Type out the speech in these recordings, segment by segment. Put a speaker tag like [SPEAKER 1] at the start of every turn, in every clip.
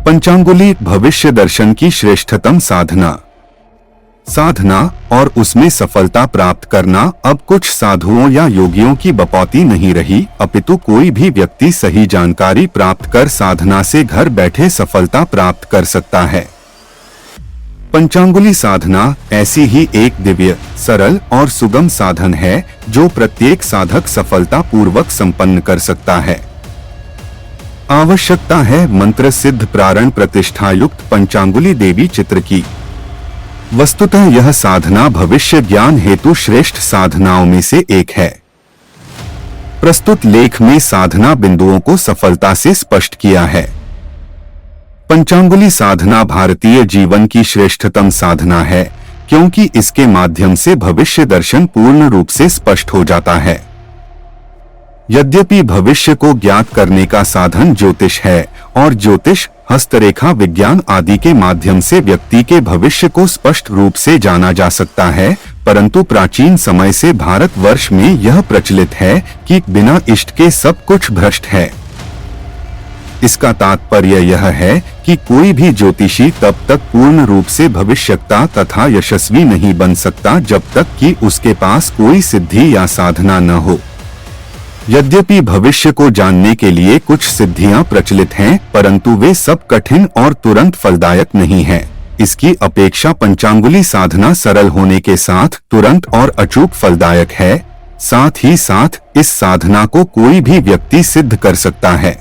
[SPEAKER 1] पंचांगुली भविष्य दर्शन की श्रेष्ठतम साधना और उसमें सफलता प्राप्त करना अब कुछ साधुओं या योगियों की बपौती नहीं रही, अपितु कोई भी व्यक्ति सही जानकारी प्राप्त कर साधना से घर बैठे सफलता प्राप्त कर सकता है। पंचांगुली साधना ऐसी ही एक दिव्य, सरल और सुगम साधन है जो प्रत्येक साधक सफलता पूर्वक संपन्न कर सकता है। आवश्यकता है मंत्र सिद्ध प्रारण प्रतिष्ठा युक्त पंचांगुली देवी चित्र की। वस्तुतः यह साधना भविष्य ज्ञान हेतु श्रेष्ठ साधनाओं में से एक है। प्रस्तुत लेख में साधना बिंदुओं को सफलता से स्पष्ट किया है। पंचांगुली साधना भारतीय जीवन की श्रेष्ठतम साधना है क्योंकि इसके माध्यम से भविष्य दर्शन पूर्ण रूप से स्पष्ट हो जाता है। यद्यपि भविष्य को ज्ञात करने का साधन ज्योतिष है और ज्योतिष, हस्तरेखा विज्ञान आदि के माध्यम से व्यक्ति के भविष्य को स्पष्ट रूप से जाना जा सकता है, परंतु प्राचीन समय से भारतवर्ष में यह प्रचलित है कि बिना इष्ट के सब कुछ भ्रष्ट है। इसका तात्पर्य यह है कि कोई भी ज्योतिषी तब तक पूर्ण रूप से भविष्यवक्ता तथा यशस्वी नहीं बन सकता जब तक कि उसके पास कोई सिद्धि या साधना न हो। यद्यपि भविष्य को जानने के लिए कुछ सिद्धियां प्रचलित हैं, परंतु वे सब कठिन और तुरंत फलदायक नहीं हैं। इसकी अपेक्षा पंचांगुली साधना सरल होने के साथ तुरंत और अचूक फलदायक है। साथ ही साथ इस साधना को कोई भी व्यक्ति सिद्ध कर सकता है।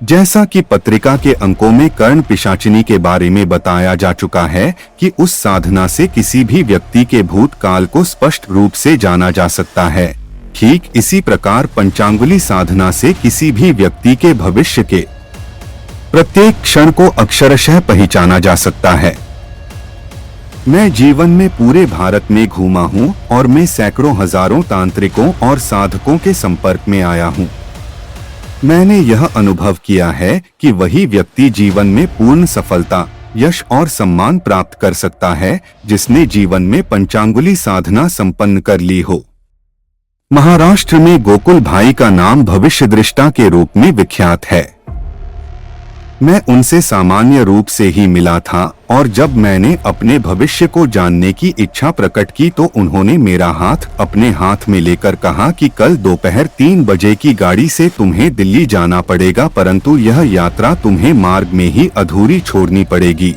[SPEAKER 1] जैसा कि पत्रिका के अंकों में कर्ण पिशाचिनी के बारे में बताया जा चुका है कि उस साधना से किसी भी व्यक्ति के भूतकाल को स्पष्ट रूप से जाना जा सकता है, ठीक इसी प्रकार पंचांगुली साधना से किसी भी व्यक्ति के भविष्य के प्रत्येक क्षण को अक्षरशः पहचाना जा सकता है। मैं जीवन में पूरे भारत में घूमा हूँ और मैं सैकड़ों हजारों तांत्रिकों और साधकों के संपर्क में आया हूँ। मैंने यह अनुभव किया है कि वही व्यक्ति जीवन में पूर्ण सफलता, यश और सम्मान प्राप्त कर सकता है जिसने जीवन में पंचांगुली साधना संपन्न कर ली हो। महाराष्ट्र में गोकुल भाई का नाम भविष्यदृष्टा के रूप में विख्यात है। मैं उनसे सामान्य रूप से ही मिला था और जब मैंने अपने भविष्य को जानने की इच्छा प्रकट की तो उन्होंने मेरा हाथ अपने हाथ में लेकर कहा कि कल दोपहर 3 बजे की गाड़ी से तुम्हें दिल्ली जाना पड़ेगा, परंतु यह यात्रा तुम्हें मार्ग में ही अधूरी छोड़नी पड़ेगी।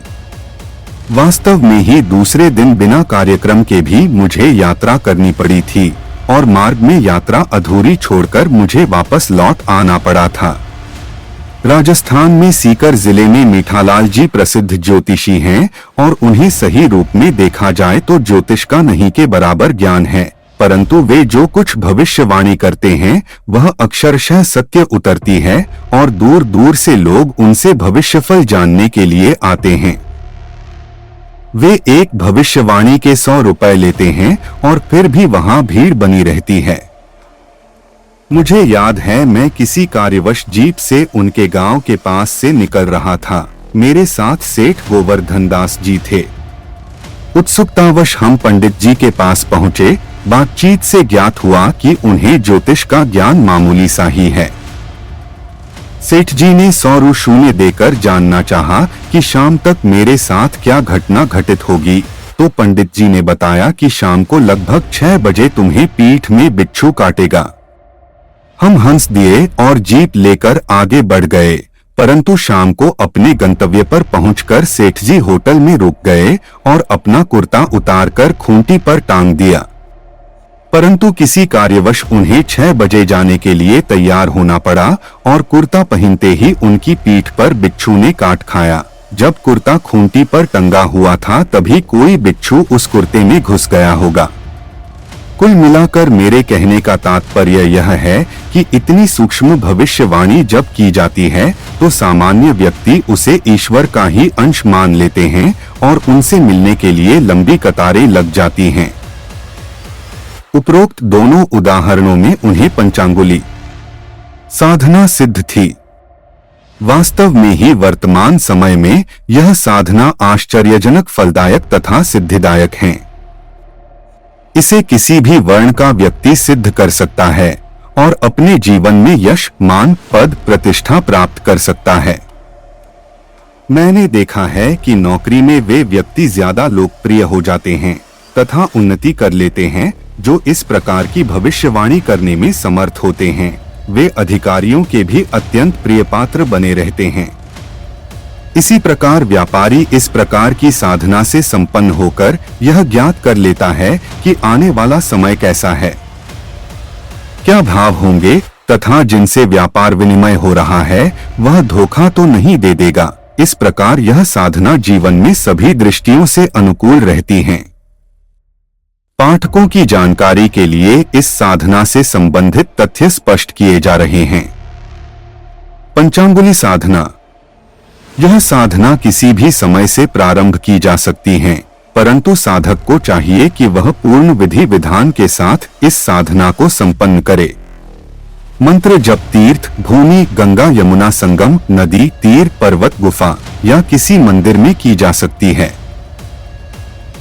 [SPEAKER 1] वास्तव में ही दूसरे दिन बिना कार्यक्रम के भी मुझे यात्रा करनी पड़ी थी और मार्ग में यात्रा अधूरी छोड़कर मुझे वापस लौट आना पड़ा था। राजस्थान में सीकर जिले में मीठालाल जी प्रसिद्ध ज्योतिषी हैं और उन्हें सही रूप में देखा जाए तो ज्योतिष का नहीं के बराबर ज्ञान है, परंतु वे जो कुछ भविष्यवाणी करते हैं वह अक्षरशः सत्य उतरती है और दूर दूर से लोग उनसे भविष्यफल जानने के लिए आते हैं। वे एक भविष्यवाणी के 100 रुपए लेते हैं और फिर भी वहां भीड़ बनी रहती है। मुझे याद है मैं किसी कार्यवश जीप से उनके गांव के पास से निकल रहा था। मेरे साथ सेठ गोवर्धन दास जी थे। उत्सुकतावश हम पंडित जी के पास पहुंचे। बातचीत से ज्ञात हुआ कि उन्हें ज्योतिष का ज्ञान मामूली सा ही है। सेठ जी ने 100 रुपये देकर जानना चाहा कि शाम तक मेरे साथ क्या घटना घटित होगी, तो पंडित जी ने बताया कि शाम को लगभग 6 बजे तुम्हें पीठ में बिच्छू काटेगा। हम हंस दिए और जीप लेकर आगे बढ़ गए, परंतु शाम को अपने गंतव्य पर पहुंचकर सेठ जी होटल में रुक गए और अपना कुर्ता उतारकर खूंटी पर टांग दिया। परंतु किसी कार्यवश उन्हें 6 बजे जाने के लिए तैयार होना पड़ा और कुर्ता पहनते ही उनकी पीठ पर बिच्छू ने काट खाया। जब कुर्ता खूंटी पर टंगा हुआ था तभी कोई बिच्छू उस कुर्ते में घुस गया होगा। कुल मिलाकर मेरे कहने का तात्पर्य यह है कि इतनी सूक्ष्म भविष्यवाणी जब की जाती है तो सामान्य व्यक्ति उसे ईश्वर का ही अंश मान लेते हैं और उनसे मिलने के लिए लंबी कतारें लग जाती हैं। उपरोक्त दोनों उदाहरणों में उन्हें पंचांगुली साधना सिद्ध थी। वास्तव में ही वर्तमान समय में यह साधना आश्चर्यजनक फलदायक तथा सिद्धिदायक है। इसे किसी भी वर्ण का व्यक्ति सिद्ध कर सकता है और अपने जीवन में यश, मान, पद, प्रतिष्ठा प्राप्त कर सकता है। मैंने देखा है कि नौकरी में वे व्यक्ति ज्यादा लोकप्रिय हो जाते हैं तथा उन्नति कर लेते हैं जो इस प्रकार की भविष्यवाणी करने में समर्थ होते हैं। वे अधिकारियों के भी अत्यंत प्रिय पात्र बने रहते हैं। इसी प्रकार व्यापारी इस प्रकार की साधना से संपन्न होकर यह ज्ञात कर लेता है कि आने वाला समय कैसा है, क्या भाव होंगे तथा जिनसे व्यापार विनिमय हो रहा है वह धोखा तो नहीं दे देगा। इस प्रकार यह साधना जीवन में सभी दृष्टियों से अनुकूल रहती है। पाठकों की जानकारी के लिए इस साधना से संबंधित तथ्य स्पष्ट किए जा रहे हैं। पंचांगुली साधना। यह साधना किसी भी समय से प्रारंभ की जा सकती है, परंतु साधक को चाहिए कि वह पूर्ण विधि विधान के साथ इस साधना को संपन्न करे। मंत्र जप तीर्थ, भूमि, गंगा यमुना संगम, नदी, तीर, पर्वत, गुफा या किसी मंदिर में की जा सकती है।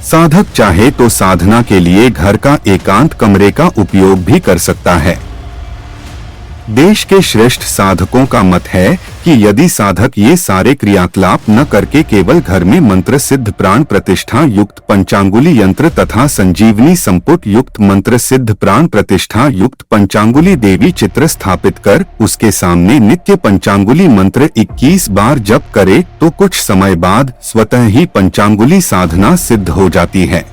[SPEAKER 1] साधक चाहे तो साधना के लिए घर का एकांत कमरे का उपयोग भी कर सकता है। देश के श्रेष्ठ साधकों का मत है कि यदि साधक ये सारे क्रियाकलाप न करके केवल घर में मंत्र सिद्ध प्राण प्रतिष्ठा युक्त पंचांगुली यंत्र तथा संजीवनी संपुट युक्त मंत्र सिद्ध प्राण प्रतिष्ठा युक्त पंचांगुली देवी चित्र स्थापित कर उसके सामने नित्य पंचांगुली मंत्र 21 बार जप करे तो कुछ समय बाद स्वतः ही पंचांगुली साधना सिद्ध हो जाती है।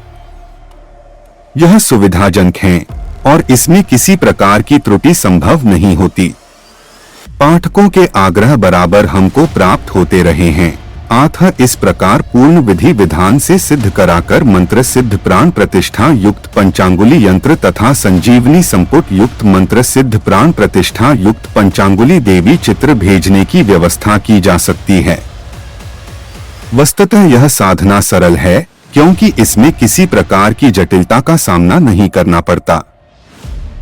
[SPEAKER 1] यह सुविधाजनक है और इसमें किसी प्रकार की त्रुटि संभव नहीं होती। पाठकों के आग्रह बराबर हमको प्राप्त होते रहे हैं, अतः इस प्रकार पूर्ण विधि विधान से सिद्ध कराकर मंत्र सिद्ध प्राण प्रतिष्ठा युक्त पंचांगुली यंत्र तथा संजीवनी संपुट युक्त मंत्र सिद्ध प्राण प्रतिष्ठा युक्त पंचांगुली देवी चित्र भेजने की व्यवस्था की जा सकती है। वस्तुतः यह साधना सरल है क्योंकि इसमें किसी प्रकार की जटिलता का सामना नहीं करना पड़ता।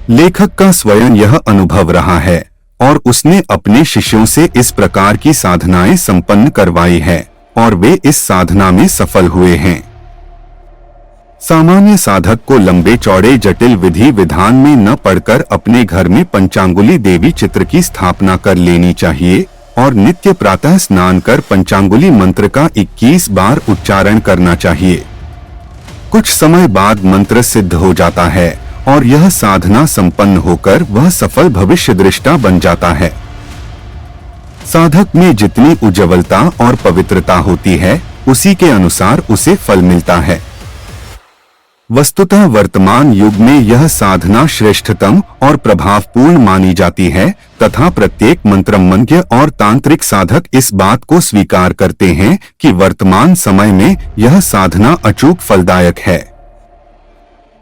[SPEAKER 1] लेखक का स्वयं यह अनुभव रहा है और उसने अपने शिष्यों से इस प्रकार की साधनाएं संपन्न करवाई है और वे इस साधना में सफल हुए हैं। सामान्य साधक को लंबे चौड़े जटिल विधि विधान में न पढ़कर अपने घर में पंचांगुली देवी चित्र की स्थापना कर लेनी चाहिए और नित्य प्रातः स्नान कर पंचांगुली मंत्र का 21 बार उच्चारण करना चाहिए। कुछ समय बाद मंत्र सिद्ध हो जाता है और यह साधना संपन्न होकर वह सफल भविष्य दृष्टा बन जाता है। साधक में जितनी उज्ज्वलता और पवित्रता होती है उसी के अनुसार उसे फल मिलता है। वस्तुतः वर्तमान युग में यह साधना श्रेष्ठतम और प्रभावपूर्ण मानी जाती है तथा प्रत्येक मंत्रमज्ञ और तांत्रिक साधक इस बात को स्वीकार करते हैं कि वर्तमान समय में यह साधना अचूक फलदायक है।